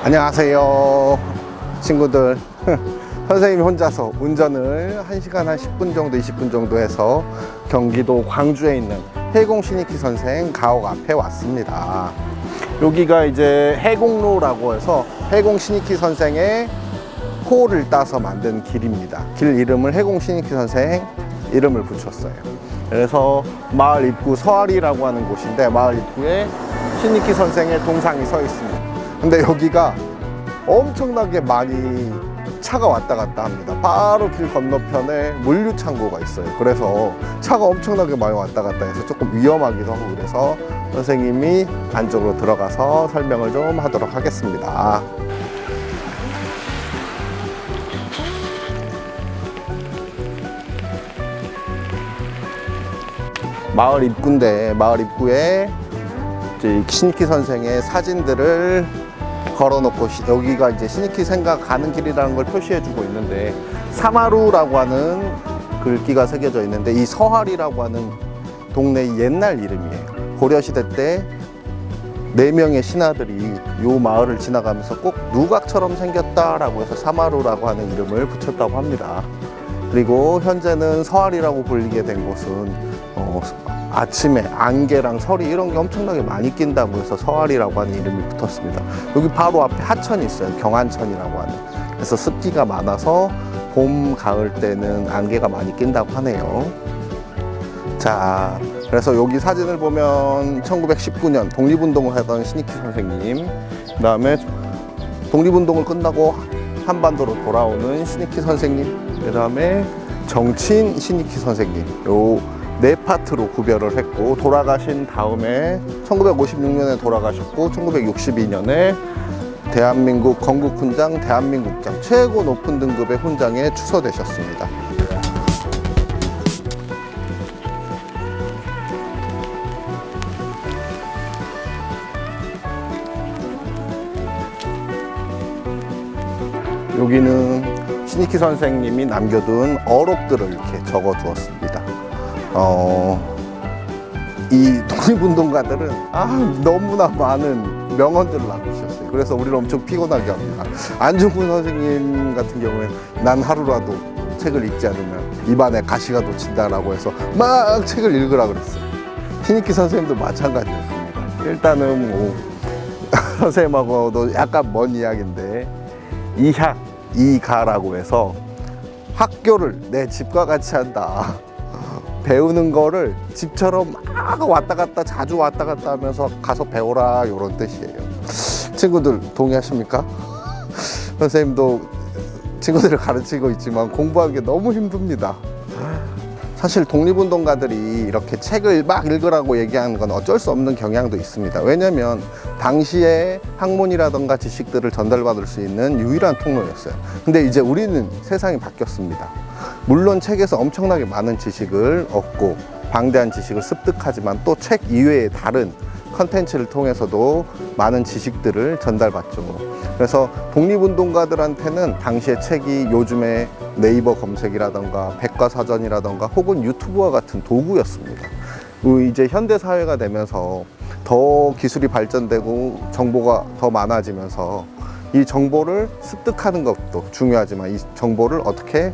안녕하세요 친구들. 선생님이 혼자서 운전을 1시간 한 10분 정도 20분 정도 해서 경기도 광주에 있는 해공 신익희 선생 가옥 앞에 왔습니다. 여기가 이제 해공로라고 해서 해공 신익희 선생의 호를 따서 만든 길입니다. 길 이름을 해공 신익희 선생 이름을 붙였어요. 그래서 마을 입구 서아리라고 하는 곳인데, 마을 입구에 신익희 선생의 동상이 서 있습니다. 근데 여기가 엄청나게 많이 차가 왔다 갔다 합니다. 바로 길 건너편에 물류 창고가 있어요. 그래서 차가 엄청나게 많이 왔다 갔다 해서 조금 위험하기도 하고, 그래서 선생님이 안쪽으로 들어가서 설명을 좀 하도록 하겠습니다. 마을 입구인데, 마을 입구에 이제 신익희 선생의 사진들을 걸어놓고, 여기가 이제 신익희 생가 가는 길이라는 걸 표시해주고 있는데, 사마루라고 하는 글귀가 새겨져 있는데, 이 서할이라고 하는 동네의 옛날 이름이에요. 고려시대 때 4명의 신하들이 이 마을을 지나가면서 꼭 누각처럼 생겼다라고 해서 사마루라고 하는 이름을 붙였다고 합니다. 그리고 현재는 서할이라고 불리게 된 곳은 아침에 안개랑 설이 이런 게 엄청나게 많이 낀다고 해서 서할이라고 하는 이름이 붙었습니다. 여기 바로 앞에 하천이 있어요. 경안천이라고 하는. 그래서 습기가 많아서 봄, 가을 때는 안개가 많이 낀다고 하네요. 자, 그래서 여기 사진을 보면 1919년 독립운동을 하던 신익희 선생님, 그 다음에 독립운동을 끝나고 한반도로 돌아오는 신익희 선생님, 그 다음에 정치인 신익희 선생님, 요 4파트로 구별을 했고, 돌아가신 다음에 1956년에 돌아가셨고 1962년에 대한민국 건국훈장, 대한민국장 최고 높은 등급의 훈장에 추서되셨습니다. 여기는 신익희 선생님이 남겨둔 어록들을 이렇게 적어 두었습니다. 이 독립운동가들은 너무나 많은 명언들을 남기셨어요. 그래서 우리를 엄청 피곤하게 합니다. 안중근 선생님 같은 경우에는 난 하루라도 책을 읽지 않으면 입안에 가시가 돋친다라고 해서 막 책을 읽으라 그랬어요. 신익희 선생님도 마찬가지였습니다. 일단은 선생님하고도 약간 먼 이야기인데, 이학, 이가라고 해서 학교를 내 집과 같이 한다. 배우는 거를 집처럼 막 왔다 갔다 자주 왔다 갔다 하면서 가서 배워라, 이런 뜻이에요. 친구들 동의하십니까? 선생님도 친구들을 가르치고 있지만 공부하기 너무 힘듭니다. 사실 독립운동가들이 이렇게 책을 막 읽으라고 얘기하는 건 어쩔 수 없는 경향도 있습니다. 왜냐면 당시에 학문이라던가 지식들을 전달받을 수 있는 유일한 통로였어요. 근데 이제 우리는 세상이 바뀌었습니다. 물론 책에서 엄청나게 많은 지식을 얻고 방대한 지식을 습득하지만, 또 책 이외의 다른 컨텐츠를 통해서도 많은 지식들을 전달받죠. 그래서 독립운동가들한테는 당시의 책이 요즘에 네이버 검색이라던가 백과사전이라던가 혹은 유튜브와 같은 도구였습니다. 이제 현대사회가 되면서 더 기술이 발전되고 정보가 더 많아지면서 이 정보를 습득하는 것도 중요하지만, 이 정보를 어떻게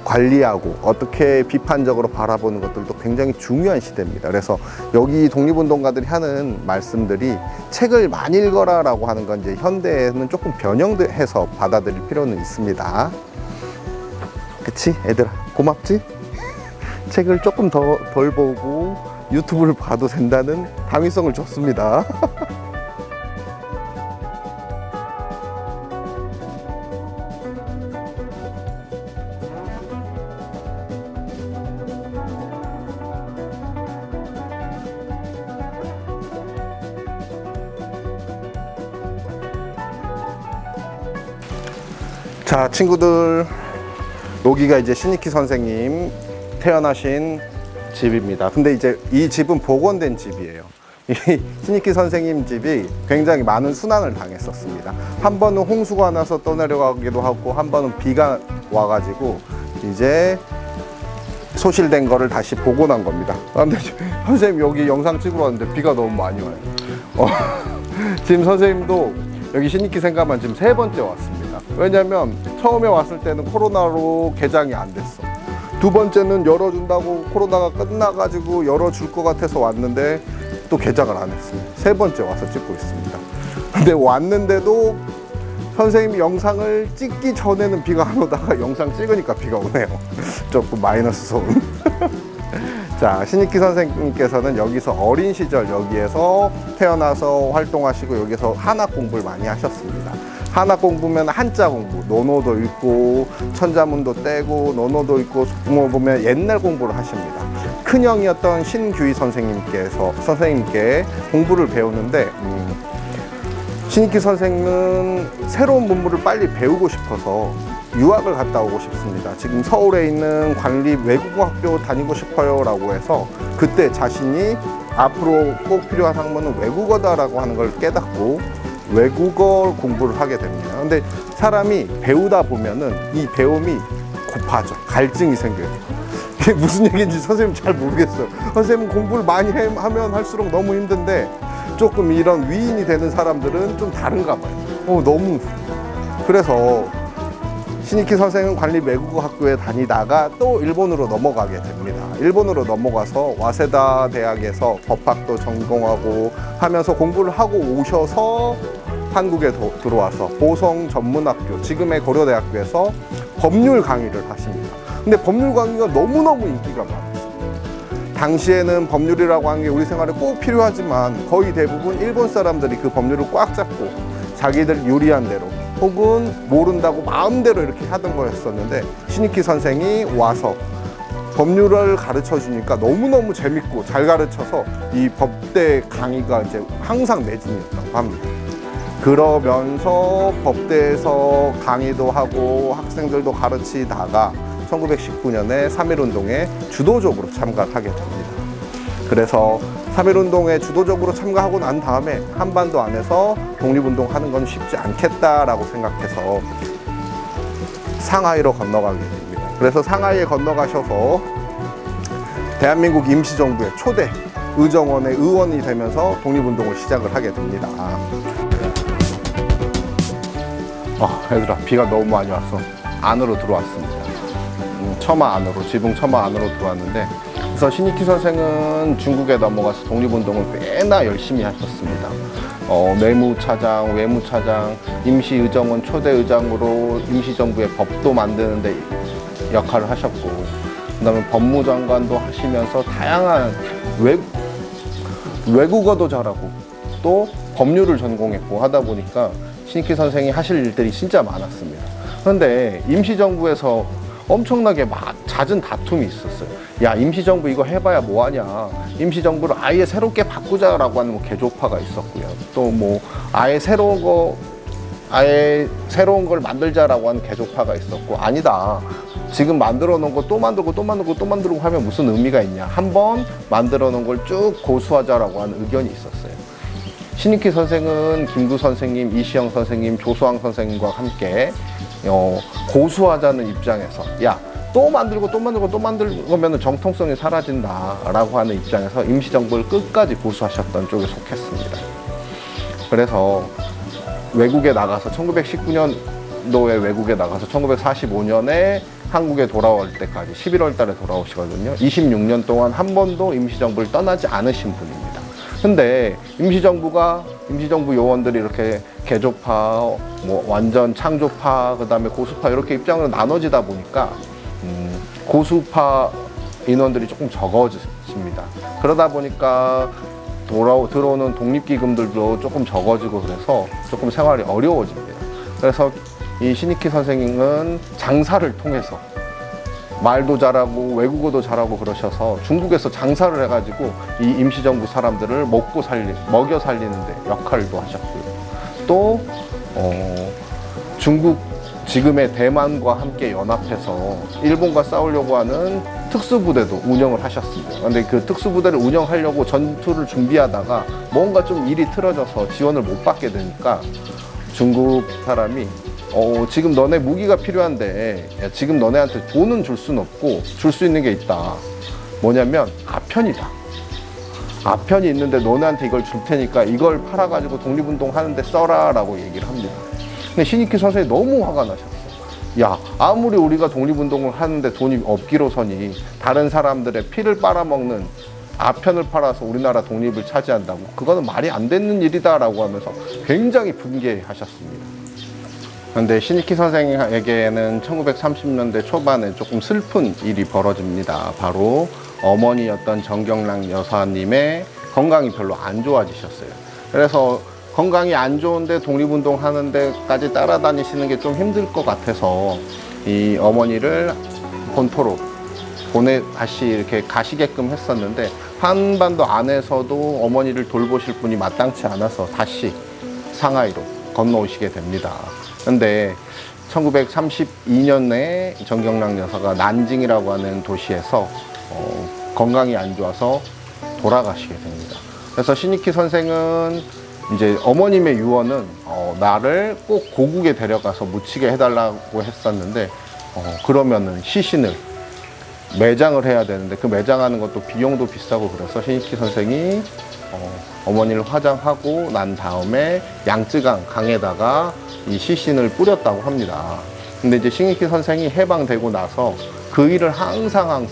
관리하고 어떻게 비판적으로 바라보는 것들도 굉장히 중요한 시대입니다. 그래서 여기 독립운동가들이 하는 말씀들이 책을 많이 읽어라 라고 하는 건 이제 현대에는 조금 변형해서 받아들일 필요는 있습니다. 그치? 애들아, 고맙지? 책을 조금 덜 보고 유튜브를 봐도 된다는 당위성을 줬습니다. 자, 친구들, 여기가 이제 신익희 선생님 태어나신 집입니다. 근데 이제 이 집은 복원된 집이에요. 이 신익희 선생님 집이 굉장히 많은 순환을 당했었습니다. 한 번은 홍수가 나서 떠내려가기도 하고, 한 번은 비가 와가지고 이제 소실된 거를 다시 복원한 겁니다. 근데 선생님 여기 영상 찍으러 왔는데 비가 너무 많이 와요. 지금 선생님도 여기 신익희 생가만 지금 3번째 왔습니다. 왜냐면 처음에 왔을 때는 코로나로 개장이 안 됐어. 2번째는 열어준다고 코로나가 끝나가지고 열어줄 것 같아서 왔는데 또 개장을 안 했습니다. 3번째 와서 찍고 있습니다. 근데 왔는데도 선생님이 영상을 찍기 전에는 비가 안 오다가 영상 찍으니까 비가 오네요. 조금 마이너스 소음. 자, 신익희 선생님께서는 여기서 어린 시절 여기에서 태어나서 활동하시고 여기서 한학 공부를 많이 하셨습니다. 한학 공부면 한자 공부, 논어도 읽고 천자문도 떼고 논어도 읽고 소풍어 보면 옛날 공부를 하십니다. 큰형이었던 신규희 선생님께 공부를 배우는데 신익희 선생은 새로운 문물을 빨리 배우고 싶어서 유학을 갔다 오고 싶습니다. 지금 서울에 있는 관립 외국어학교 다니고 싶어요 라고 해서 그때 자신이 앞으로 꼭 필요한 학문은 외국어다라고 하는 걸 깨닫고 외국어 공부를 하게 됩니다. 근데 사람이 배우다 보면은 이 배움이 고파져. 갈증이 생겨요. 이게 무슨 얘기인지 선생님 잘 모르겠어요. 선생님 공부를 많이 하면 할수록 너무 힘든데 조금 이런 위인이 되는 사람들은 좀 다른가 봐요. 너무. 그래서 신익희 선생은 관립 외국어 학교에 다니다가 또 일본으로 넘어가게 됩니다. 일본으로 넘어가서 와세다 대학에서 법학도 전공하고 하면서 공부를 하고 오셔서 한국에 들어와서 보성 전문학교, 지금의 고려대학교에서 법률 강의를 하십니다. 근데 법률 강의가 너무너무 인기가 많았어요. 당시에는 법률이라고 하는 게 우리 생활에 꼭 필요하지만 거의 대부분 일본 사람들이 그 법률을 꽉 잡고 자기들 유리한 대로 혹은 모른다고 마음대로 이렇게 하던 거였었는데 신익희 선생이 와서 법률을 가르쳐 주니까 너무너무 재밌고 잘 가르쳐서 이 법대 강의가 이제 항상 매진이었다고 합니다. 그러면서 법대에서 강의도 하고 학생들도 가르치다가 1919년에 3.1운동에 주도적으로 참가를 하게 됩니다. 그래서 3.1운동에 주도적으로 참가하고 난 다음에 한반도 안에서 독립운동하는 건 쉽지 않겠다라고 생각해서 상하이로 건너가게 됩니다. 그래서 상하이에 건너가셔서 대한민국 임시정부의 초대 의정원의 의원이 되면서 독립운동을 시작을 하게 됩니다. 얘들아, 비가 너무 많이 왔어. 안으로 들어왔습니다. 처마 안으로, 지붕 처마 안으로 들어왔는데, 그래서 신익희 선생은 중국에 넘어가서 독립운동을 꽤나 열심히 하셨습니다. 내무차장, 외무차장, 임시의정원 초대의장으로 임시정부의 법도 만드는데 역할을 하셨고, 그 다음에 법무장관도 하시면서 다양한 외국어도 잘하고 또 법률을 전공했고 하다 보니까 신익희 선생이 하실 일들이 진짜 많았습니다. 그런데 임시정부에서 엄청나게 잦은 다툼이 있었어요. 야, 임시정부 이거 해봐야 뭐하냐. 임시정부를 아예 새롭게 바꾸자라고 하는 개조파가 있었고요. 또 아예 새로운 걸 만들자라고 하는 개조파가 있었고, 아니다. 지금 만들어 놓은 거 또 만들고 또 만들고 또 만들고 하면 무슨 의미가 있냐. 한번 만들어 놓은 걸 쭉 고수하자라고 하는 의견이 있었어요. 신익희 선생은 김구 선생님, 이시영 선생님, 조수왕 선생님과 함께 고수하자는 입장에서 또 만들고 또 만들고 또 만들면 정통성이 사라진다라고 하는 입장에서 임시정부를 끝까지 고수하셨던 쪽에 속했습니다. 그래서 외국에 나가서 1919년도에 외국에 나가서 1945년에 한국에 돌아올 때까지 11월 달에 돌아오시거든요. 26년 동안 한 번도 임시정부를 떠나지 않으신 분입니다. 근데 임시정부 요원들이 이렇게 개조파, 완전 창조파, 그 다음에 고수파 이렇게 입장으로 나눠지다 보니까 고수파 인원들이 조금 적어집니다. 그러다 보니까 들어오는 독립기금들도 조금 적어지고 그래서 조금 생활이 어려워집니다. 그래서 이 신익희 선생님은 장사를 통해서 말도 잘하고 외국어도 잘하고 그러셔서 중국에서 장사를 해가지고 이 임시정부 사람들을 먹여 살리는 데 역할도 하셨고요. 또 중국 지금의 대만과 함께 연합해서 일본과 싸우려고 하는 특수부대도 운영을 하셨습니다. 근데 그 특수부대를 운영하려고 전투를 준비하다가 뭔가 좀 일이 틀어져서 지원을 못 받게 되니까 중국 사람이 지금 너네 무기가 필요한데 야, 지금 너네한테 돈은 줄 수는 없고 줄 수 있는 게 있다. 뭐냐면 아편이다. 아편이 있는데 너네한테 이걸 줄 테니까 이걸 팔아가지고 독립운동 하는데 써라 라고 얘기를 합니다. 근데 시니키 선생이 너무 화가 나셨어. 야, 아무리 우리가 독립운동을 하는데 돈이 없기로서니 다른 사람들의 피를 빨아먹는 아편을 팔아서 우리나라 독립을 차지한다고? 그거는 말이 안 되는 일이다 라고 하면서 굉장히 분개하셨습니다. 그런데 시니키 선생에게는 1930년대 초반에 조금 슬픈 일이 벌어집니다. 바로 어머니였던 정경락 여사님의 건강이 별로 안 좋아지셨어요. 그래서 건강이 안 좋은데 독립운동 하는 데까지 따라다니시는 게 좀 힘들 것 같아서 이 어머니를 본토로 다시 이렇게 가시게끔 했었는데 한반도 안에서도 어머니를 돌보실 분이 마땅치 않아서 다시 상하이로 건너오시게 됩니다. 근데 1932년에 정경락 여사가 난징이라고 하는 도시에서 건강이 안 좋아서 돌아가시게 됩니다. 그래서 시니키 선생은 이제 어머님의 유언은 나를 꼭 고국에 데려가서 묻히게 해달라고 했었는데 그러면은 시신을 매장을 해야 되는데 그 매장하는 것도 비용도 비싸고 그래서 시니키 선생이 어머니를 화장하고 난 다음에 양쯔강 강에다가 이 시신을 뿌렸다고 합니다. 근데 이제 시니키 선생이 해방되고 나서 그 일을 항상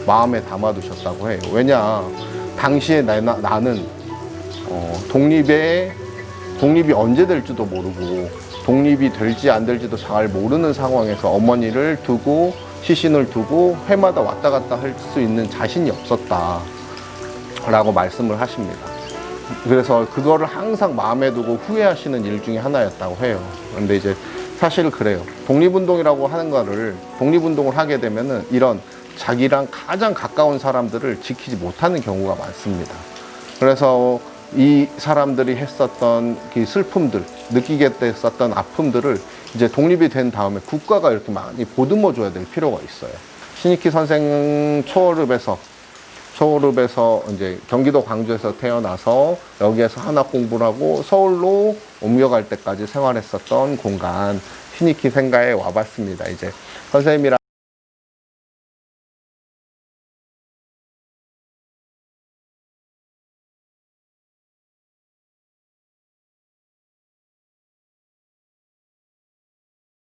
마음에 담아두셨다고 해요. 왜냐 당시에 나는 독립이 언제 될지도 모르고 독립이 될지 안 될지도 잘 모르는 상황에서 어머니를 두고 시신을 두고 해마다 왔다 갔다 할 수 있는 자신이 없었다 라고 말씀을 하십니다. 그래서 그거를 항상 마음에 두고 후회하시는 일 중에 하나였다고 해요. 근데 이제 사실 그래요. 독립운동이라고 하는 거를 독립운동을 하게 되면은 이런 자기랑 가장 가까운 사람들을 지키지 못하는 경우가 많습니다. 그래서 이 사람들이 했었던 그 슬픔들, 느끼게 됐었던 아픔들을 이제 독립이 된 다음에 국가가 이렇게 많이 보듬어 줘야 될 필요가 있어요. 시니키 선생 초월읍에서 이제 경기도 광주에서 태어나서 여기에서 한학 공부를 하고 서울로 옮겨갈 때까지 생활했었던 공간 시니키 생가에 와봤습니다. 이제 선생님이랑